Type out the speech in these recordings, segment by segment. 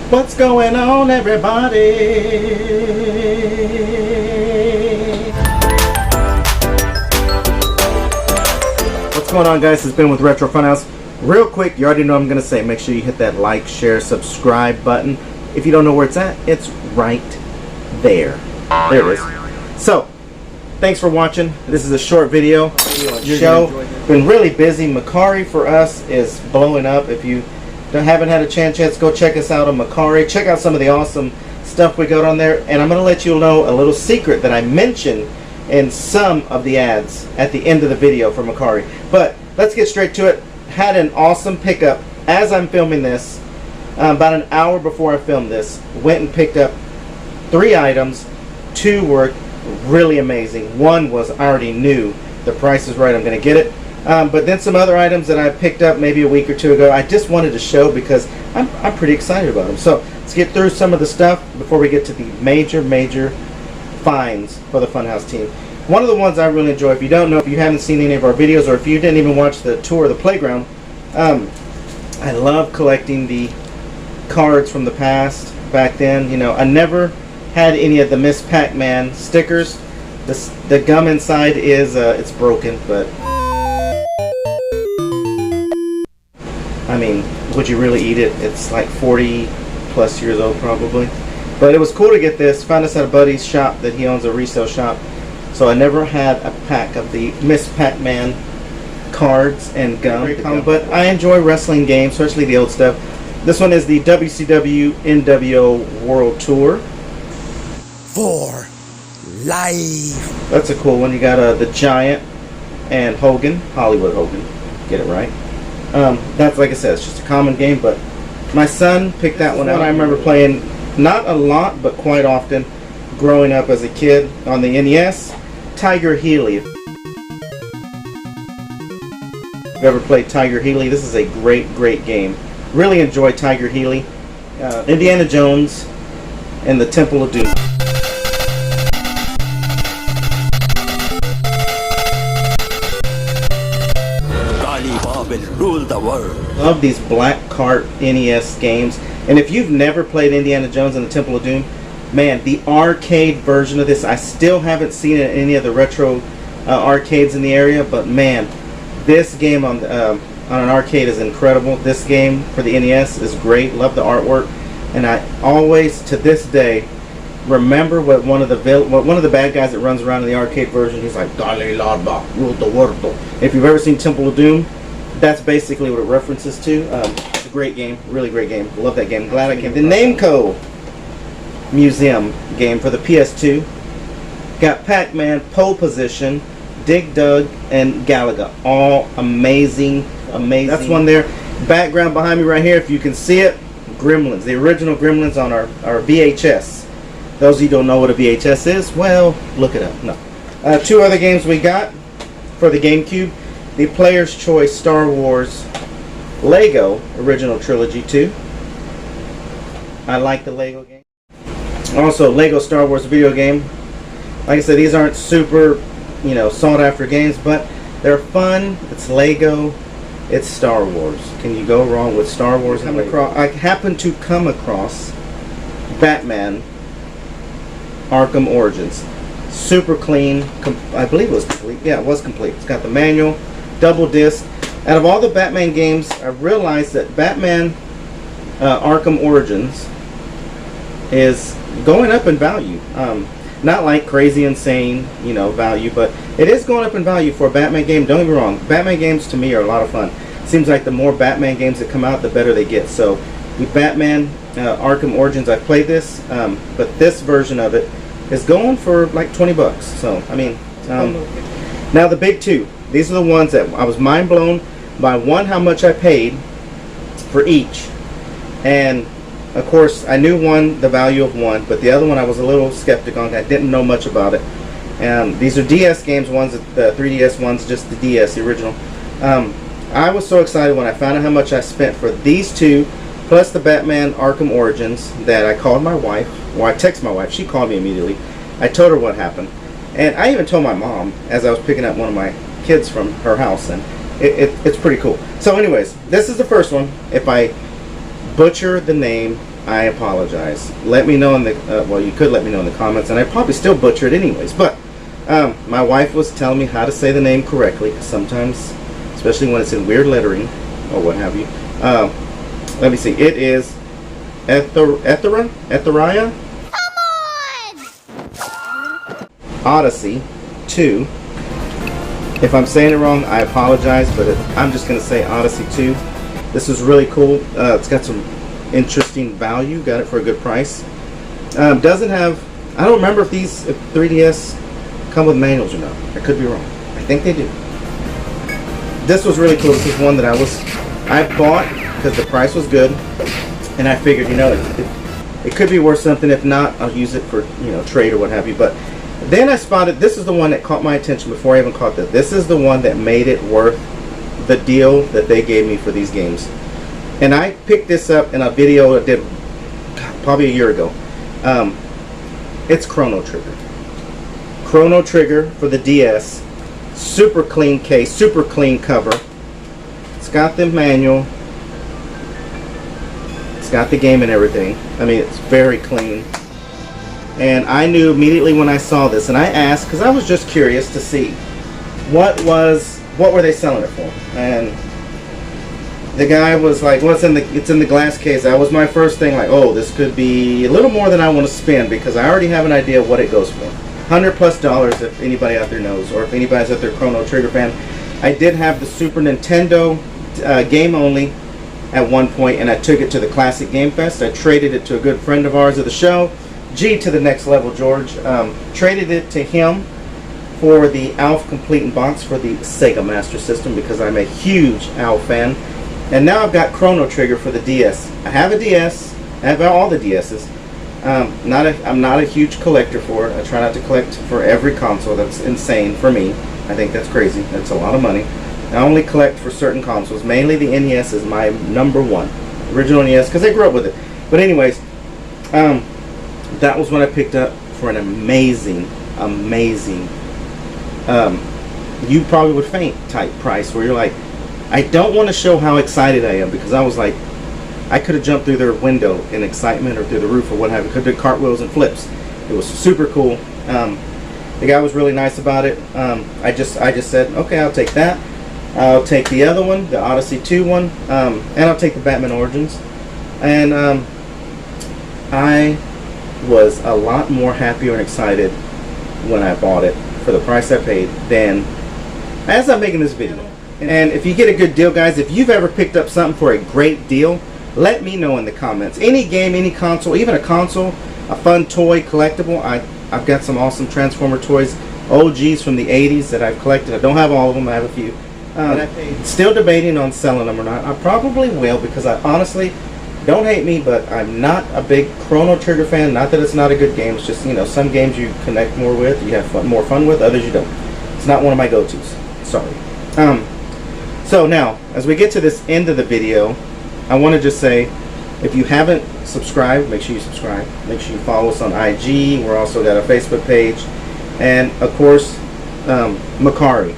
What's going on, everybody? What's going on, guys? It's Ben with Retro Funhouse. Real quick, you already know what I'm going to say. Make sure you hit that like, share, subscribe button. If you don't know where it's at, it's right there. There it is. So, thanks for watching. This is a short video. Show. Been really busy. Mercari for us is blowing up. If you haven't had a chance yet, go check us out on Mercari. Check out some of the awesome stuff we got on there. And I'm going to let you know a little secret that I mentioned in some of the ads at the end of the video for Mercari. But let's get straight to it. Had an awesome pickup as I'm filming this. About an hour before I filmed this, went and picked up 3 items. 2 were really amazing. 1 was I already knew the price is right, I'm going to get it. But then some other items that I picked up maybe a week or 2 ago, I just wanted to show because I'm pretty excited about them. So let's get through some of the stuff before we get to the major finds for the Funhouse team. One of the ones I really enjoy, if you don't know, if you haven't seen any of our videos, or if you didn't even watch the tour of the playground, I love collecting the cards from the past. Back then, you know, I never had any of the Miss Pac-Man stickers. The gum inside is it's broken, but I mean, would you really eat it? It's like 40 plus years old probably. But it was cool to get this. Found this at a buddy's shop that he owns, a resale shop. So I never had a pack of the Miss Pac-Man cards and gum. But I enjoy wrestling games, especially the old stuff. This one is the WCW NWO World Tour. For life. That's a cool one. You got the Giant and Hogan, Hollywood Hogan. Get it right. That's, like I said, it's just a common game, but my son picked that one out. I remember playing not a lot, but quite often growing up as a kid on the NES. Tiger Healy. If you've ever played Tiger Healy, this is a great game. Really enjoy Tiger Healy. Indiana Jones and the Temple of Doom. Rule the world. Love these black cart NES games. And if you've never played Indiana Jones and the Temple of Doom, man, the arcade version of this, I still haven't seen it in any of the retro arcades in the area, but man, this game on an arcade is incredible. This game for the NES is great. Love the artwork, and I always, to this day, remember what one of the bad guys that runs around in the arcade version, he's like, Dale Larva, rule the world. If you've ever seen Temple of Doom, that's basically what it references to. It's a great game, really great game. Love that game. Glad I came. The Namco Museum game for the PS2. Got Pac-Man, Pole Position, Dig Dug, and Galaga. All amazing. That's one there. Background behind me right here, if you can see it, Gremlins. The original Gremlins on our VHS. Those of you who don't know what a VHS is, well, look it up. No. 2 other games we got for the GameCube. The Player's Choice Star Wars Lego Original Trilogy 2. I like the Lego game. Also, Lego Star Wars video game. Like I said, these aren't super, you know, sought after games, but they're fun. It's Lego. It's Star Wars. Can you go wrong with Star Wars? I happened to come across Batman Arkham Origins. Super clean. I believe it was complete. Yeah, it was complete. It's got the manual. Double disc. Out of all the Batman games, I realized that Batman Arkham Origins is going up in value. Not like crazy insane, you know, value, but it is going up in value for a Batman game. Don't get me wrong, Batman games to me are a lot of fun. Seems like the more Batman games that come out, the better they get. So with Batman Arkham Origins, I played this, but this version of it is going for like 20 bucks. So I mean, now the big 2. These are the ones that I was mind blown by. One, how much I paid for each, and of course I knew one, the value of one, but the other one I was a little skeptical on. I didn't know much about it. And these are DS games. One's the 3DS, one's just the DS, the original. I was so excited when I found out how much I spent for these 2, plus the Batman Arkham Origins, that I called my wife. Well, I texted my wife. She called me immediately. I told her what happened, and I even told my mom as I was picking up one of my kids from her house, and it's pretty cool. So anyways, this is the first one. If I butcher the name, I apologize. Let me know in the well, you could let me know in the comments, and I probably still butcher it anyways. But my wife was telling me how to say the name correctly. Sometimes, especially when it's in weird lettering or what have you. Let me see. It is Etheria. Odyssey 2. If I'm saying it wrong, I apologize, but I'm just going to say Odyssey 2. This is really cool. It's got some interesting value. Got it for a good price. Doesn't have, I don't remember if these 3DS come with manuals or not. I could be wrong. I think they do. This was really cool. This is one that I bought because the price was good, and I figured, it could be worth something. If not, I'll use it for, trade or what have you. But then I spotted, this is the one that caught my attention before I even caught this. This is the one that made it worth the deal that they gave me for these games. And I picked this up in a video I did probably a year ago. It's Chrono Trigger. Chrono Trigger for the DS. Super clean case, super clean cover. It's got the manual. It's got the game and everything. I mean, it's very clean. And I knew immediately when I saw this, and I asked because I was just curious to see what were they selling it for. And the guy was like, "Well, it's in the glass case." That was my first thing, like, "Oh, this could be a little more than I want to spend," because I already have an idea of what it goes for. $100+ if anybody out there knows, or if anybody's out there Chrono Trigger fan. I did have the Super Nintendo game only at one point, and I took it to the Classic Game Fest. I traded it to a good friend of ours of the show, G to the next level, George. Traded it to him for the ALF Complete in Box for the Sega Master System because I'm a huge ALF fan. And now I've got Chrono Trigger for the DS. I have a DS. I have all the DSs. I'm not a huge collector for it. I try not to collect for every console. That's insane for me. I think that's crazy. That's a lot of money. I only collect for certain consoles. Mainly the NES is my number one. Original NES, because I grew up with it. But anyways, that was what I picked up for an amazing, you probably would faint type price, where you're like, I don't want to show how excited I am, because I was like, I could have jumped through their window in excitement, or through the roof, or what have you. Could have did cartwheels and flips. It was super cool. The guy was really nice about it. I just said, okay, I'll take that. I'll take the other one, the Odyssey 2 one, and I'll take the Batman Origins. And I was a lot more happier and excited when I bought it for the price I paid than as I'm making this video. And if you get a good deal, guys, if you've ever picked up something for a great deal, let me know in the comments. Any game, any console, even a console, a fun toy, collectible. I've got some awesome Transformer toys, OGs from the 80s that I've collected. I don't have all of them, I have a few. Still debating on selling them or not. I probably will, because I honestly, don't hate me, but I'm not a big Chrono Trigger fan. Not that it's not a good game. It's just, some games you connect more with, you have more fun with, others you don't. It's not one of my go-tos. Sorry. So now, as we get to this end of the video, I want to just say, if you haven't subscribed, make sure you subscribe. Make sure you follow us on IG. We're also got a Facebook page. And, of course, Mercari.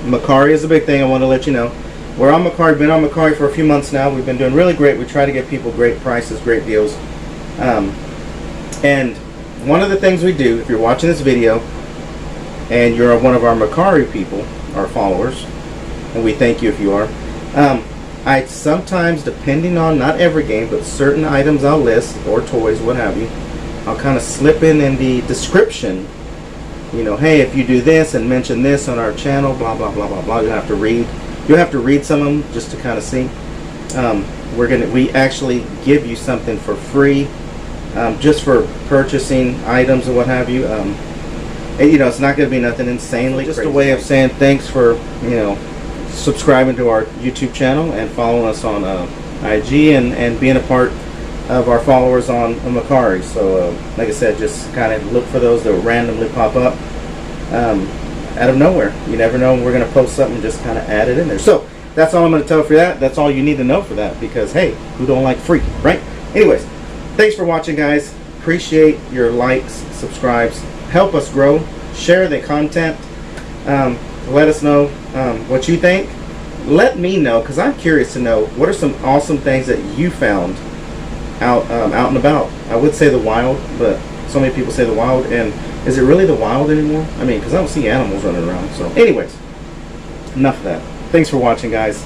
Mercari is a big thing. I want to let you know. We're on Mercari. Been on Mercari for a few months now. We've been doing really great. We try to get people great prices, great deals. And one of the things we do, if you're watching this video, and you're one of our Mercari people, our followers, and we thank you if you are, I sometimes, depending on, not every game, but certain items I'll list, or toys, what have you, I'll kind of slip in the description, hey, if you do this and mention this on our channel, blah, blah, blah, blah, blah, you'll have to read some of them just to kind of see. We actually give you something for free, just for purchasing items and what have you. It's not going to be nothing insanely just crazy. A way of saying thanks for, subscribing to our YouTube channel and following us on IG and being a part of our followers on Mercari. So, like I said, just kind of look for those that randomly pop up out of nowhere. You never know, we're going to post something, just kind of add it in there. So, that's all I'm going to tell for that. That's all you need to know for that, because, hey, who don't like freaking, right? Anyways, thanks for watching, guys. Appreciate your likes, subscribes. Help us grow. Share the content. Let us know what you think. Let me know, because I'm curious to know what are some awesome things that you found out and about. I would say the wild, but so many people say the wild, and is it really the wild anymore? I mean, because I don't see animals running around. So anyways, enough of that. Thanks for watching, guys.